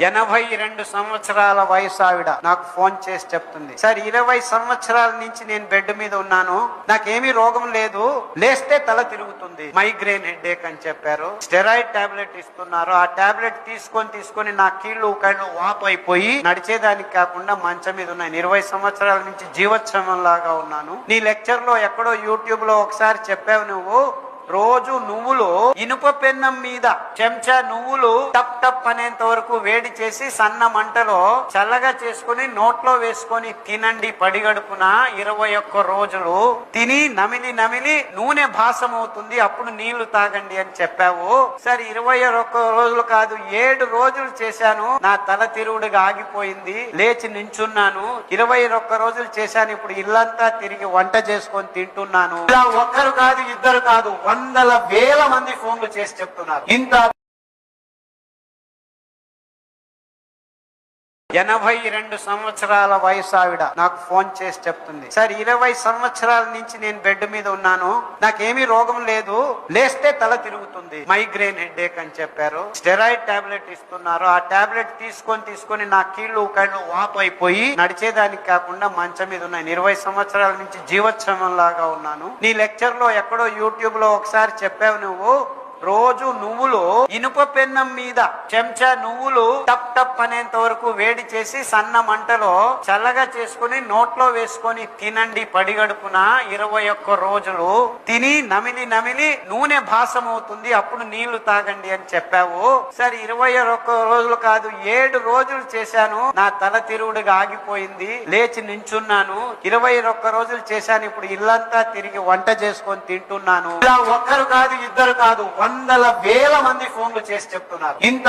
82 సంవత్సరాల వయసు ఆవిడ నాకు ఫోన్ చేసి చెప్తుంది, సార్ 20 సంవత్సరాల నుంచి నేను బెడ్ మీద ఉన్నాను, నాకేమీ రోగం లేదు, లేస్తే తల తిరుగుతుంది, మైగ్రేన్ హెడేక్ అని చెప్పారు. స్టెరాయిడ్ టాబ్లెట్ ఇస్తున్నారు. ఆ టాబ్లెట్ తీసుకొని నా కీళ్లు వాపు అయిపోయి నడిచేదానికి కాకుండా మంచం మీద ఉన్నాయి. 20 సంవత్సరాల నుంచి జీవోత్సవం లాగా ఉన్నాను. నీ లెక్చర్ లో ఎక్కడో యూట్యూబ్ లో ఒకసారి చెప్పావు, నువ్వు రోజు నువ్వులు ఇనుప పెన్నం మీద చెంచా నువ్వులు టప్ టప్ అనేంత వరకు వేడి చేసి సన్న మంటలో చల్లగా చేసుకుని నోట్లో వేసుకొని తినండి పడిగడుపున 21 రోజులు. తిని నమిలి నూనె భాసం అవుతుంది, అప్పుడు నీళ్లు తాగండి అని చెప్పావు. సరే 21 రోజులు కాదు, 7 రోజులు చేశాను, నా తల తిరుగుడుగా ఆగిపోయింది, లేచి నించున్నాను. 21 రోజులు చేశాను, ఇప్పుడు ఇల్లంతా తిరిగి వంట చేసుకొని తింటున్నాను. ఇలా ఒక్కరు కాదు, ఇద్దరు కాదు, వందల వేల మంది ఫోన్లు చేసి చెప్తున్నారు. ఇంత 82 సంవత్సరాల వయసు ఆవిడ నాకు ఫోన్ చేసి చెప్తుంది, సార్ 20 సంవత్సరాల నుంచి నేను బెడ్ మీద ఉన్నాను, నాకేమీ రోగం లేదు, లేస్తే తల తిరుగుతుంది, మైగ్రేన్ హెడేక్ అని చెప్పారు. స్టెరాయిడ్ టాబ్లెట్ ఇస్తున్నారు. ఆ టాబ్లెట్ తీసుకొని నా కీళ్లు వాపు అయిపోయి నడిచేదానికి కాకుండా మంచం మీద ఉన్నాయి. 20 సంవత్సరాల నుంచి జీవోత్సవం లాగా ఉన్నాను. నీ లెక్చర్ లో ఎక్కడో యూట్యూబ్ లో ఒకసారి చెప్పావు, నువ్వు రోజు నువ్వులు ఇనుప పెన్నం మీద చెంచా నువ్వులు టప్ టప్ అనేంత వరకు వేడి చేసి సన్న మంటలో చల్లగా చేసుకుని నోట్లో వేసుకొని తినండి పడిగడుపున 21 రోజులు. తిని నమిలి నూనె భాసం అవుతుంది, అప్పుడు నీళ్లు తాగండి అని చెప్పావు. సరే 21 రోజులు కాదు, 7 రోజులు చేశాను, నా తల తిరుగుడుగా ఆగిపోయింది, లేచి నించున్నాను. 21 రోజులు చేశాను, ఇప్పుడు ఇల్లంతా తిరిగి వంట చేసుకొని తింటున్నాను. ఇలా ఒక్కరు కాదు, ఇద్దరు కాదు, వందల వేల మంది ఫోన్లు చేసి చెప్తున్నారు. ఇంత